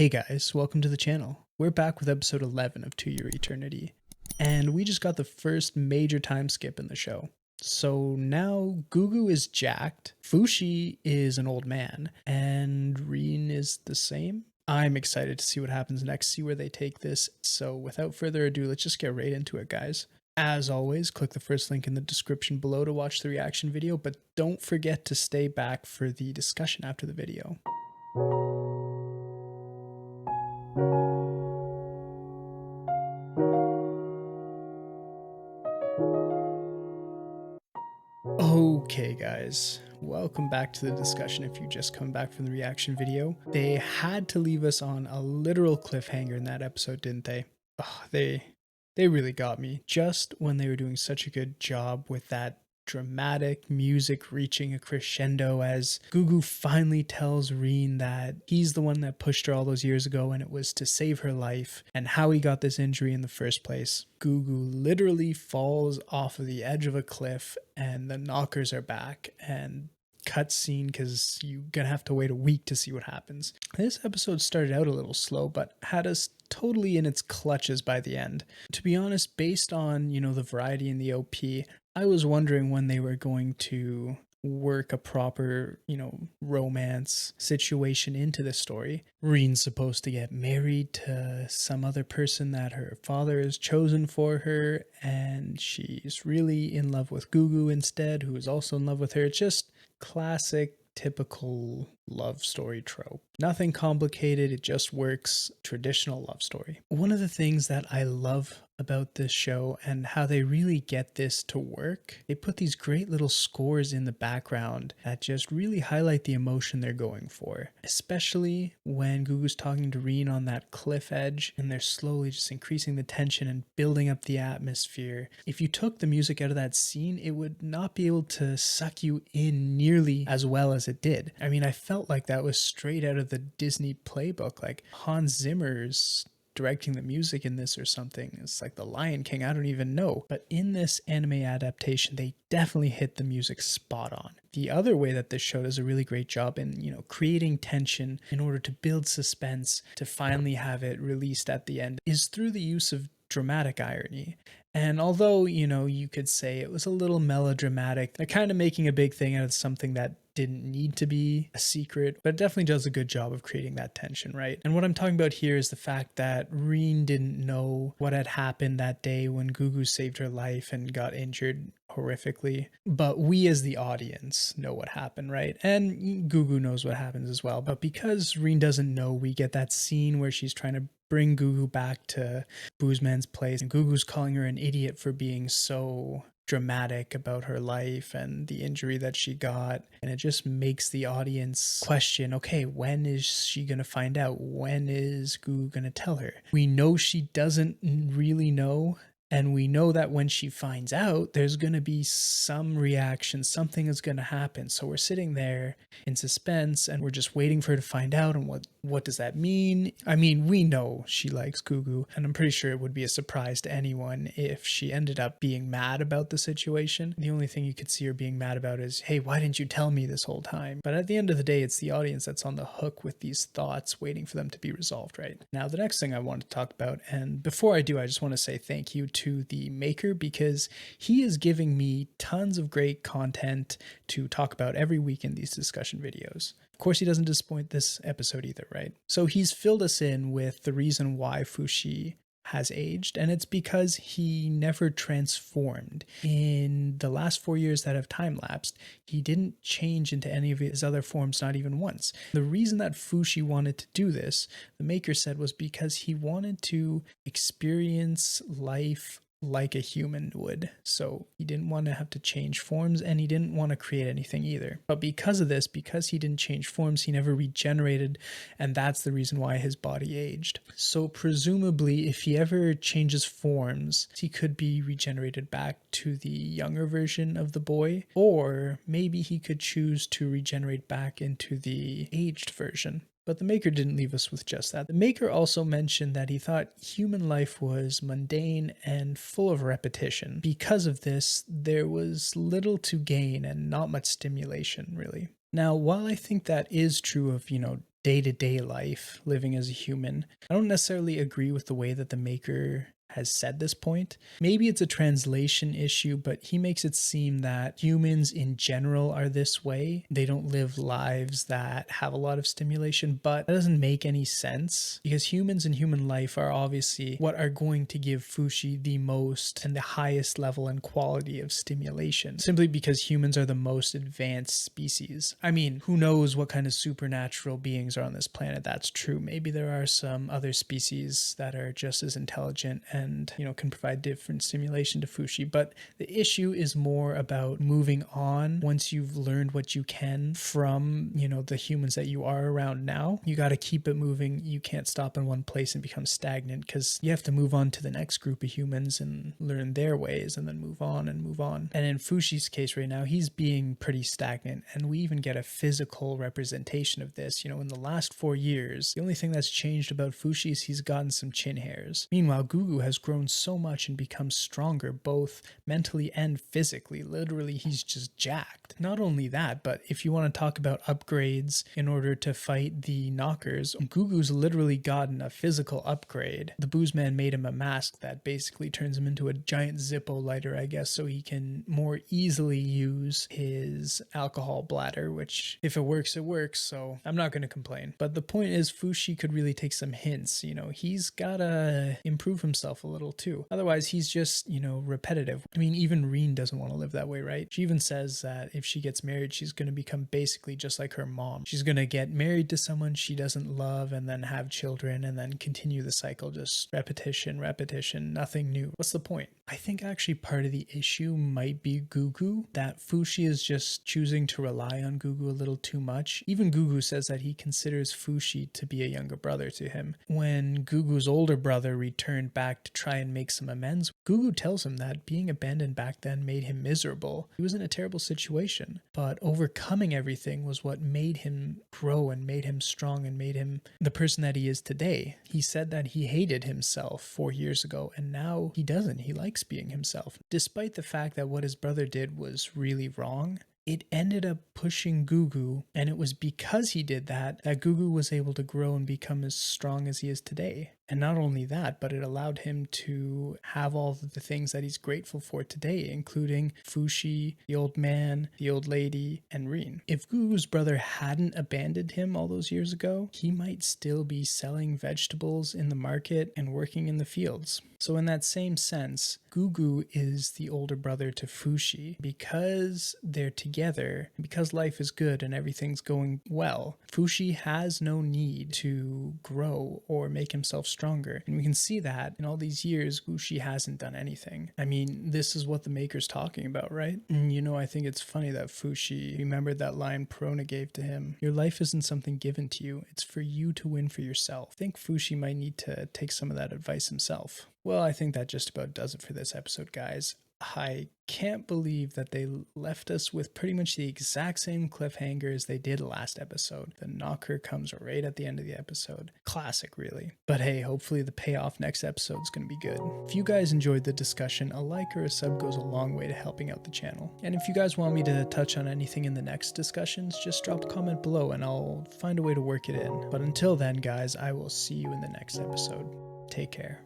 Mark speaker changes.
Speaker 1: Hey guys, welcome to the channel. We're back with episode 11 of To Your Eternity, and we just got the first major time skip in the show. So now Gugu is jacked, Fushi is an old man, and Rean is the same. I'm excited to see what happens next, see where they take this. So without further ado, let's just get right into it, guys. As always, click the first link in the description below to watch the reaction video, but don't forget to stay back for the discussion after the video. Okay guys, welcome back to the discussion if you just come back from the reaction video. They had to leave us on a literal cliffhanger in that episode, didn't they? Oh, they really got me. Just when they were doing such a good job with that dramatic music reaching a crescendo as Gugu finally tells Rean that he's the one that pushed her all those years ago and it was to save her life and how he got this injury in the first place. Gugu literally falls off of the edge of a cliff and the knockers are back and cutscene because you're gonna have to wait a week to see what happens. This episode started out a little slow but had us totally in its clutches by the end. To be honest, based on, the variety in the OP, I was wondering when they were going to work a proper, romance situation into the story. Rean's supposed to get married to some other person that her father has chosen for her, and she's really in love with Gugu instead, who is also in love with her. It's just classic, typical love story trope. Nothing complicated, it just works. Traditional love story. One of the things that I love about this show and how they really get this to work, they put these great little scores in the background that just really highlight the emotion they're going for, especially when Gugu's talking to Rean on that cliff edge and they're slowly just increasing the tension and building up the atmosphere. If you took the music out of that scene, it would not be able to suck you in nearly as well as it did. I mean, I felt like that was straight out of the Disney playbook, like Hans Zimmer's directing the music in this or something. It's like the Lion King, I don't even know. But in this anime adaptation, they definitely hit the music spot on. The other way that this show does a really great job in, creating tension in order to build suspense to finally have it released at the end is through the use of dramatic irony. And although, you could say it was a little melodramatic, they're kind of making a big thing out of something that didn't need to be a secret, but it definitely does a good job of creating that tension, right? And what I'm talking about here is the fact that Rean didn't know what had happened that day when Gugu saved her life and got injured horrifically, but we as the audience know what happened, right? And Gugu knows what happens as well, but because Rean doesn't know, we get that scene where she's trying to bring Gugu back to Boozman's place, and Gugu's calling her an idiot for being so dramatic about her life and the injury that she got, and it just makes the audience question, okay, when is she gonna find out? When is Gugu gonna tell her? We know she doesn't really know, and we know that when she finds out, there's going to be some reaction, something is going to happen. So we're sitting there in suspense and we're just waiting for her to find out. And what does that mean? I mean, we know she likes Gugu, and I'm pretty sure it would be a surprise to anyone if she ended up being mad about the situation. The only thing you could see her being mad about is, hey, why didn't you tell me this whole time? But at the end of the day, it's the audience that's on the hook with these thoughts, waiting for them to be resolved, right? Now, the next thing I want to talk about, and before I do, I just want to say thank you to the maker, because he is giving me tons of great content to talk about every week in these discussion videos. Of course, he doesn't disappoint this episode either, right? So he's filled us in with the reason why Fushi has aged, and it's because he never transformed. In the last 4 years that have time-lapsed, he didn't change into any of his other forms, not even once. The reason that Fushi wanted to do this, the maker said, was because he wanted to experience life like a human would. So he didn't want to have to change forms, and he didn't want to create anything either. But because of this, because he didn't change forms, he never regenerated, and that's the reason why his body aged. So presumably, if he ever changes forms, he could be regenerated back to the younger version of the boy, or maybe he could choose to regenerate back into the aged version. But the maker didn't leave us with just that. The maker also mentioned that he thought human life was mundane and full of repetition. Because of this, there was little to gain and not much stimulation, really. Now, while I think that is true of, day-to-day life living as a human. I don't necessarily agree with the way that the maker has said this point. Maybe it's a translation issue, but he makes it seem that humans in general are this way. They don't live lives that have a lot of stimulation, but that doesn't make any sense because humans in human life are obviously what are going to give fushi the most and the highest level and quality of stimulation, simply because humans are the most advanced species. I mean, who knows what kind of supernatural beings are on this planet? That's true. Maybe there are some other species that are just as intelligent and can provide different stimulation to fushi, but the issue is more about moving on. Once you've learned what you can from the humans that you are around now, you got to keep it moving. You can't stop in one place and become stagnant, because you have to move on to the next group of humans and learn their ways and then move on and move on. And in Fushi's case right now, he's being pretty stagnant, and we even get a physical representation of this. In the last 4 years, the only thing that's changed about Fushi is he's gotten some chin hairs. Meanwhile, Gugu has grown so much and become stronger both mentally and physically. Literally, he's just jacked. Not only that, but if you want to talk about upgrades in order to fight the knockers, Gugu's literally gotten a physical upgrade. The booze man made him a mask that basically turns him into a giant Zippo lighter, I guess, so he can more easily use his alcohol bladder, which if it works, it works, so I'm not going to complain. But the point is, Fushi could really take some hints. He's gotta improve himself a little too. Otherwise, he's just, repetitive. I mean, even Rean doesn't want to live that way, right? She even says that if she gets married, she's going to become basically just like her mom. She's going to get married to someone she doesn't love and then have children and then continue the cycle, just repetition, nothing new. What's the point? I think actually part of the issue might be Gugu, that Fushi is just choosing to rely on Gugu a little too much. Even Gugu says that he considers Fushi to be a younger brother to him. When Gugu's older brother returned back to try and make some amends, Gugu tells him that being abandoned back then made him miserable. He was in a terrible situation, but overcoming everything was what made him grow and made him strong and made him the person that he is today. He said that he hated himself 4 years ago, and now he doesn't. He likes being himself. Despite the fact that what his brother did was really wrong, it ended up pushing Gugu, and it was because he did that Gugu was able to grow and become as strong as he is today. And not only that, but it allowed him to have all of the things that he's grateful for today, including Fushi, the old man, the old lady, and Rean. If Gugu's brother hadn't abandoned him all those years ago, he might still be selling vegetables in the market and working in the fields. So in that same sense, Gugu is the older brother to Fushi. Because they're together, because life is good and everything's going well, Fushi has no need to grow or make himself stronger. And we can see that in all these years, Fushi hasn't done anything. I mean, this is what the maker's talking about, right? And I think it's funny that Fushi remembered that line Parona gave to him. Your life isn't something given to you. It's for you to win for yourself. I think Fushi might need to take some of that advice himself. Well, I think that just about does it for this episode, guys. I can't believe that they left us with pretty much the exact same cliffhanger as they did last episode. The knocker comes right at the end of the episode. Classic, really. But hey, hopefully the payoff next episode is going to be good. If you guys enjoyed the discussion, a like or a sub goes a long way to helping out the channel. And if you guys want me to touch on anything in the next discussions, just drop a comment below and I'll find a way to work it in. But until then, guys, I will see you in the next episode. Take care.